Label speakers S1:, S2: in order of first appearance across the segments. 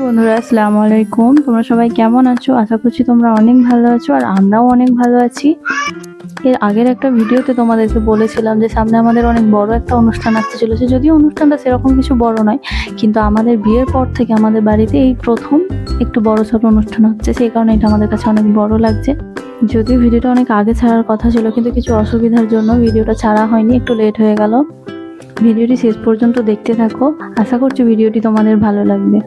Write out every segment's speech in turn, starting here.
S1: বন্ধুরা, আসসালামু আলাইকুম। তোমরা সবাই কেমন আছো? আশা করছি তোমরা অনেক ভালো আছো, আর আমরাও অনেক ভালো আছি। এর আগের একটা ভিডিওতে তোমাদেরকে বলেছিলাম যে সামনে আমাদের অনেক বড় একটা অনুষ্ঠান আসতে চলেছে। যদিও অনুষ্ঠানটা সেরকম কিছু বড় নয়, কিন্তু আমাদের বিয়ের পর থেকে আমাদের বাড়িতে এই প্রথম একটু বড় ছোট অনুষ্ঠান হচ্ছে, সেই কারণে এটা আমাদের কাছে অনেক বড় লাগছে। যদিও ভিডিওটা অনেক আগে ছাড়ার কথা ছিল, কিন্তু কিছু অসুবিধার জন্য ভিডিওটা ছাড়া হয়নি, একটু লেট হয়ে গেল। ভিডিওটি শেষ পর্যন্ত দেখতে থাকো, আশা করছি ভিডিওটি তোমাদের ভালো লাগবে।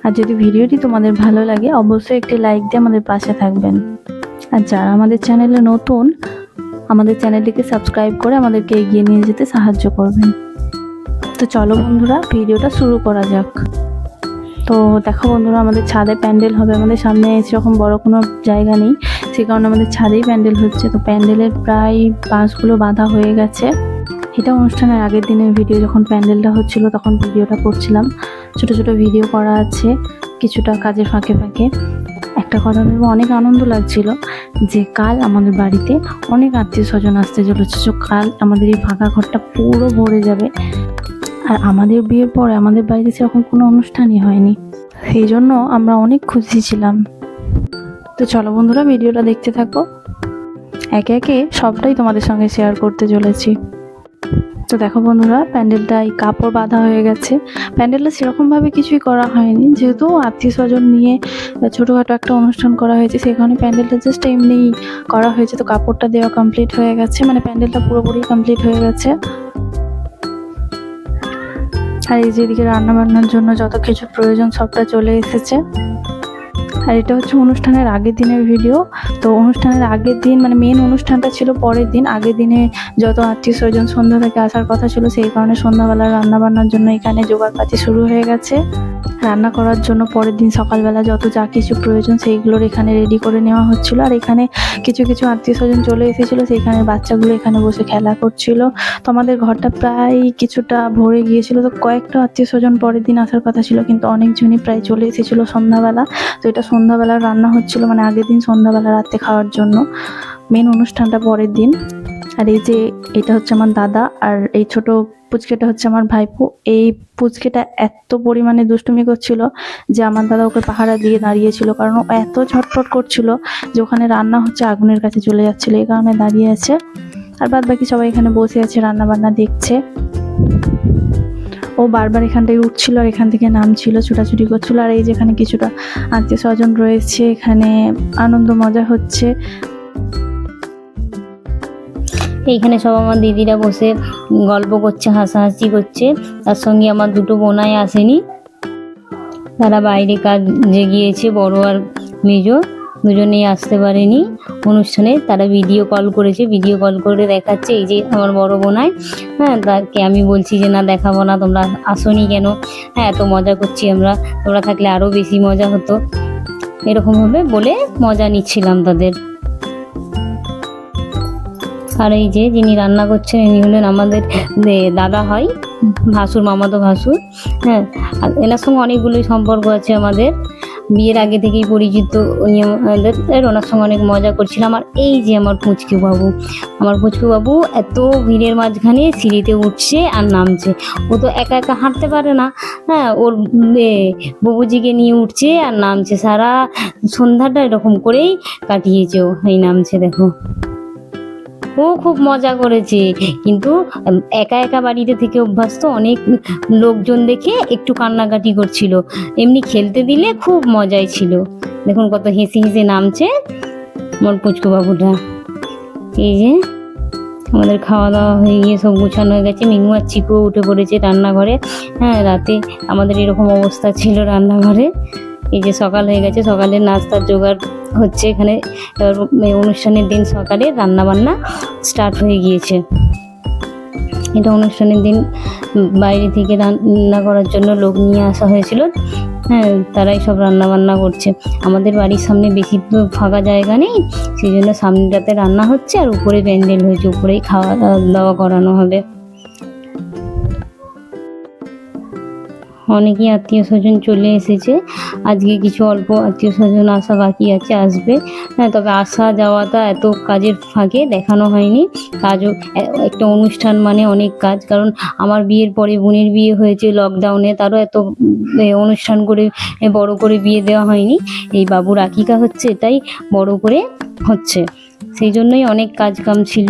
S1: আর যদি ভিডিওটি তোমাদের ভালো লাগে অবশ্যই একটি লাইক দিয়ে আমাদের পাশে থাকবেন। আর যারা আমাদের চ্যানেলে নতুন, আমাদের চ্যানেলটিকে সাবস্ক্রাইব করে আমাদেরকে এগিয়ে নিয়ে যেতে সাহায্য করবেন। তো চলো বন্ধুরা, ভিডিওটা শুরু করা যাক। তো দেখো বন্ধুরা, আমাদের ছাদে প্যান্ডেল হবে। আমাদের সামনে সেরকম বড় কোনো জায়গা নেই, সে কারণে আমাদের ছাদেই প্যান্ডেল হচ্ছে। তো প্যান্ডেলের প্রায় বাঁশগুলো বাঁধা হয়ে গেছে। এটা অনুষ্ঠানের আগের দিনের ভিডিও, যখন প্যান্ডেলটা হচ্ছিল তখন ভিডিওটা করছিলাম। ছোট ছোট ভিডিও করা আছে কিছুটা কাজের ফাঁকে ফাঁকে। একটা কথা ভেবে অনেক আনন্দ লাগছিল যে কাল আমাদের বাড়িতে অনেক আত্মীয় স্বজন আসতে চলেছে। কাল আমাদের এই ফাঁকা ঘরটা পুরো ভরে যাবে। আর আমাদের বিয়ের পরে আমাদের বাড়িতে সেরকম কোনো অনুষ্ঠানই হয়নি, সেই জন্য আমরা অনেক খুশি ছিলাম। তো চলো বন্ধুরা, ভিডিওটা দেখতে থাকো। একে একে সবটাই তোমাদের সঙ্গে শেয়ার করতে চলেছি। তো দেখো বন্ধুরা, প্যান্ডেলটা এই কাপড় বাঁধা হয়ে গেছে। প্যান্ডেলটা সেরকমভাবে কিছুই করা হয়নি, যেহেতু আত্মীয় স্বজন নিয়ে ছোটোখাটো একটা অনুষ্ঠান করা হয়েছে, সেখানে প্যান্ডেলটা জাস্ট এমনিই করা হয়েছে। তো কাপড়টা দেওয়া কমপ্লিট হয়ে গেছে, মানে প্যান্ডেলটা পুরোপুরি কমপ্লিট হয়ে গেছে। আর এই যেদিকে রান্না বান্নার জন্য যত কিছু প্রয়োজন সবটা চলে এসেছে। আর এটা হচ্ছে অনুষ্ঠানের আগের দিনের ভিডিও। তো অনুষ্ঠানের আগের দিন, মানে মেন অনুষ্ঠানটা ছিল পরের দিন। আগের দিনে যত আত্মীয় স্বজন সন্ধ্যা থেকে আসার কথা ছিল, সেই কারণে সন্ধ্যাবেলা রান্না বান্নার জন্য এখানে জোগাড়পাতি শুরু হয়ে গেছে। রান্না করার জন্য পরের দিন সকালবেলা যত যা কিছু প্রয়োজন সেইগুলোর এখানে রেডি করে নেওয়া হচ্ছিল। আর এখানে কিছু কিছু আত্মীয় স্বজন চলে এসেছিলো, সেইখানে বাচ্চাগুলো এখানে বসে খেলা করছিল। তো আমাদের ঘরটা প্রায় কিছুটা ভরে গিয়েছিল। তো কয়েকটা আত্মীয় স্বজন পরের দিন আসার কথা ছিল, কিন্তু অনেকজনই প্রায় চলে এসেছিলো সন্ধ্যাবেলা। তো এটা সন্ধ্যাবেলার রান্না হচ্ছিল, মানে আগের দিন সন্ধ্যাবেলা রাতে খাওয়ার জন্য। মেন অনুষ্ঠানটা পরের দিন। আর এই যে এটা হচ্ছে আমার দাদা, আর এই ছোট পুচকেটা হচ্ছে আমার ভাইপো। এই পুচকেটা এত পরিমাণে দুষ্টুমি করছিল যে আমার দাদা ওকে পাহারা দিয়ে দাঁড়িয়েছিল, কারণ ও এত ঝটপট করছিল যে ওখানে রান্না হচ্ছে আগুনের কাছে চলে যাচ্ছিল, এই কারণে দাঁড়িয়ে আছে। আর বাদ বাকি সবাই এখানে বসে আছে, রান্না বান্না দেখছে। ও বারবার এখান থেকে উঠছিল আর এখান থেকে নামছিল, ছোটাছুটি করছিল। আর এই যেখানে কিছুটা আত্মীয় স্বজন রয়েছে, এখানে আনন্দ মজা হচ্ছে।
S2: এইখানে সব আমার দিদিরা বসে গল্প করছে, হাসাহাসি করছে। তার সঙ্গে আমার দুটো বোনাই আসেনি, তারা বাইরে কাজে গিয়েছে। বড় আর মেজো দুজনেই আসতে পারেনি অনুষ্ঠানে। তারা ভিডিও কল করেছে, ভিডিও কল করে দেখাচ্ছে। এই যে আমার বড় বোনাই, হ্যাঁ, তাকে আমি বলছি যে না দেখাবো না, তোমরা আসোনি কেন? হ্যাঁ, এত মজা করছি আমরা, তোমরা থাকলে আরও বেশি মজা হতো। এরকমভাবে বলে মজা নিচ্ছিলাম তাদের। আর এই যে যিনি রান্না করছেন ইনি হলেন আমাদের দাদা হয়, ভাসুর, মামাতো ভাসুর। হ্যাঁ, আর এনার সঙ্গে অনেকগুলোই সম্পর্ক আছে আমাদের, বিয়ের আগে থেকেই পরিচিত উনি আমাদের। ওনার সঙ্গে অনেক মজা করছিলাম। আর এই যে আমার পুচকু বাবু, আমার পুচকু বাবু এত ভিড়ের মাঝখানে সিঁড়িতে উঠছে আর নামছে। ও তো একা একা হাঁটতে পারে না, হ্যাঁ, ওর বাবুজিকে নিয়ে উঠছে আর নামছে। সারা সন্ধ্যাটা এরকম করেই কাটিয়েছে ও, এই নামছে দেখো। ও খুব মজা করেছে, কিন্তু একা একা বাড়িতে থেকে অভ্যাস, তো অনেক লোকজন দেখে একটু কান্নাকাটি করছিল। এমনি খেলতে দিলে খুব মজাই ছিল। দেখুন কত হেসে হেসে নামছে আমার পুচকু বাবুটা। এই যে আমাদের খাওয়া দাওয়া হয়ে গিয়ে সব গুছানো হয়ে গেছে। মিনু আর চিকু উঠে পড়েছে রান্নাঘরে। হ্যাঁ, রাতে আমাদের এরকম অবস্থা ছিল রান্নাঘরে। এই যে সকাল হয়ে গেছে, সকালের নাস্তার জোগাড় হচ্ছে এখানে। এবার অনুষ্ঠানের দিন সকালে রান্না বান্না স্টার্ট হয়ে গিয়েছে। এটা অনুষ্ঠানের দিন বাইরে থেকে রান্না করার জন্য লোক নিয়ে আসা হয়েছিল। হ্যাঁ, তারাই সব রান্না বান্না করছে। আমাদের বাড়ির সামনে বেশি তো ফাঁকা জায়গা নেই, সেই জন্য সামনেটাতে রান্না হচ্ছে আর উপরে প্যান্ডেল হয়েছে, উপরেই খাওয়া দাওয়া করানো হবে। অনেকেই আত্মীয় স্বজন চলে এসেছে। আজকে কিছু অল্প আত্মীয় স্বজন আসা বাকি আছে, আসবে। হ্যাঁ, তবে আসা যাওয়াটা এত কাজের ফাঁকে দেখানো হয়নি। কাজও একটা অনুষ্ঠান মানে অনেক কাজ, কারণ আমার বিয়ের পরে বোনের বিয়ে হয়েছে লকডাউনে, তারও এত অনুষ্ঠান করে বড় করে বিয়ে দেওয়া হয়নি। এই বাবুর আকিকা হচ্ছে, এটাই বড় করে হচ্ছে, সেই জন্যই অনেক কাজ কাম ছিল।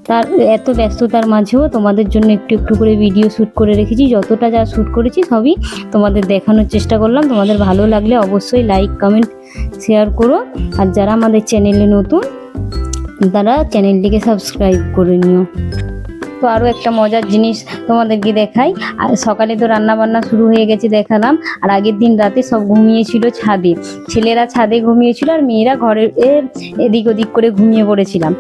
S2: তার এত ব্যস্ততার মাঝেও তোমাদের জন্য একটু একটু করে ভিডিও শ্যুট করে রেখেছি। যতটা যা শ্যুট করেছি সবই তোমাদের দেখানোর চেষ্টা করলাম। তোমাদের ভালো লাগলে অবশ্যই লাইক কমেন্ট শেয়ার করো, আর যারা আমাদের চ্যানেলে নতুন তারা চ্যানেলটিকে সাবস্ক্রাইব করে নিও। তো আরও একটা মজার জিনিস তোমাদেরকে দেখাই। আর সকালে তো রান্না বান্না শুরু হয়ে গেছে দেখালাম, আর আগের দিন রাতে সব ঘুমিয়েছিল ছাদে। ছেলেরা ছাদে ঘুমিয়েছিল আর মেয়েরা ঘরের এদিক ওদিক করে ঘুমিয়ে পড়েছিলাম।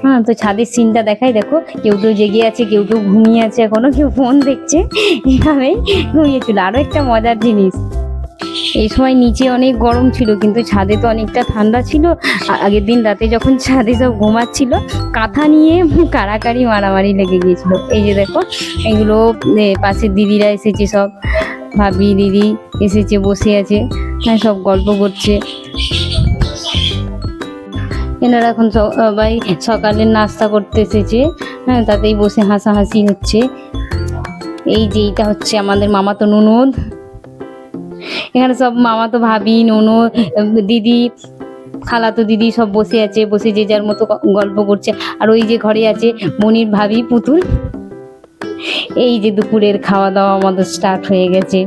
S2: হ্যাঁ, তো ছাদের সিনটা দেখাই, দেখো কেউ কেউ জেগে আছে, কেউ কেউ ঘুমিয়ে আছে, এখনো কেউ ফোন দেখছে, এভাবেই ঘুমিয়েছিল। আরও একটা মজার জিনিস, এই সময় নিচে অনেক গরম ছিল কিন্তু ছাদে তো অনেকটা ঠান্ডা ছিল। আগের দিন রাতে যখন ছাদে সব ঘুমাচ্ছিল, কাঁথা নিয়ে কাড়াকাড়ি মারামারি লেগে গিয়েছিল। এই যে দেখো, এগুলো পাশের দিদিরা এসেছে, সব ভাবি দিদি এসেছে, বসে আছে, হ্যাঁ, সব গল্প করছে। এনারা এখন সবাই সকালের নাস্তা করতে এসেছে, হ্যাঁ, তাতেই বসে হাসাহাসি হচ্ছে। এই যে এইটা হচ্ছে আমাদের মামাতো ননদ, এখানে সব মামাতো ভাবি, ননদ, দিদি, খালাতো দিদি সব বসে আছে, বসে যে যার মতো গল্প করছে। আর ওই যে ঘরে আছে মনির ভাবি পুতুল। এই যে দুপুরের খাওয়া দাওয়া আমাদের স্টার্ট হয়ে গেছে,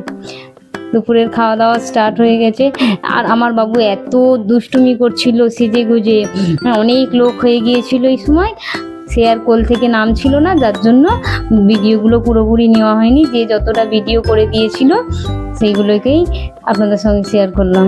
S2: দুপুরের খাওয়া দাওয়া স্টার্ট হয়ে গেছে। আর আমার বাবু এত দুষ্টুমি করছিল সেজে গুজে, অনেক লোক হয়ে গিয়েছিল এই সময়, সে আর কোল থেকে নামছিল না, যার জন্য ভিডিওগুলো পুরোপুরি নেওয়া হয়নি। যে যতটা ভিডিও করে দিয়েছিল সেইগুলোকেই আপনাদের সঙ্গে শেয়ার করলাম।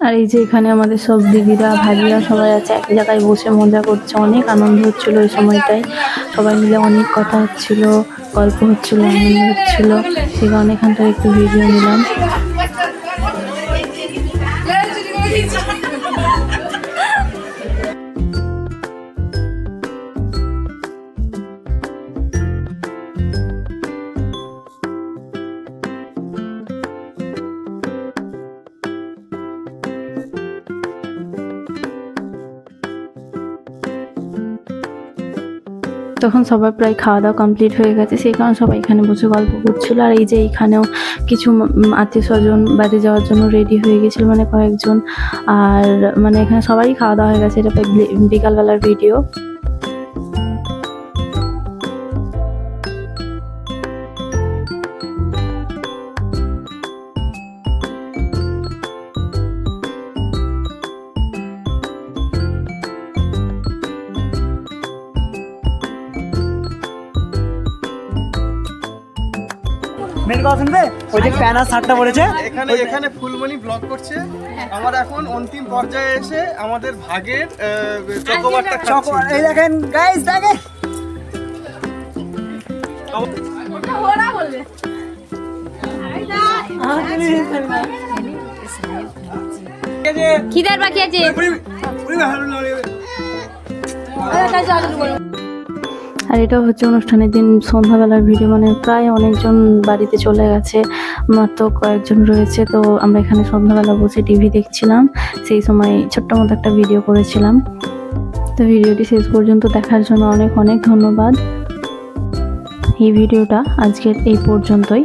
S1: আর এই যে এখানে আমাদের সব দিদিরা ভাবিরা সবাই আছে, এক জায়গায় বসে মজা করছে, অনেক আনন্দ হচ্ছিল এই সময়টায়। সবাই মিলে অনেক কথা হচ্ছিল, গল্প হচ্ছিল, আনন্দ হচ্ছিল, সেই কারণে এখান থেকে একটু ভিডিও নিলাম। তখন সবার প্রায় খাওয়া দাওয়া কমপ্লিট হয়ে গেছে, সেই কারণে সবাই এখানে বসে গল্প করছিল। আর এই যে এইখানেও কিছু আত্মীয় স্বজন বাড়ি যাওয়ার জন্য রেডি হয়ে গেছিল, মানে কয়েকজন। আর মানে এখানে সবারই খাওয়া দাওয়া হয়ে গেছে, এটা বিকালবেলার ভিডিও।
S3: মেন কথা শুনবে, ওই যে প্যানা শার্টটা পড়েছে,
S4: এখানে এখানে ফুলমণি ব্লগ করছে। আমরা এখন অন্তিম পর্যায়ে এসে আমাদের ভাগের চকোবারটা খাচ্ছি।
S3: এই দেখেন গাইস, দেখেন
S2: খিদার বাকি আছে।
S1: আর এটা হচ্ছে অনুষ্ঠানের দিন সন্ধ্যাবেলার ভিডিও, মানে প্রায় অনেকজন বাড়িতে চলে গেছে, মাত্র কয়েকজন রয়েছে। তো আমরা এখানে সন্ধ্যাবেলা বসে টিভি দেখছিলাম, সেই সময় ছোট্ট মতো একটা ভিডিও করেছিলাম। তো ভিডিওটি শেষ পর্যন্ত দেখার জন্য অনেক অনেক ধন্যবাদ। এই ভিডিওটা আজকের এই পর্যন্তই,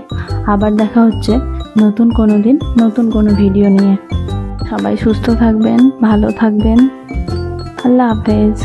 S1: আবার দেখা হচ্ছে নতুন কোনো দিন নতুন কোনো ভিডিও নিয়ে। সবাই সুস্থ থাকবেন, ভালো থাকবেন, আল্লাহ হাফেজ।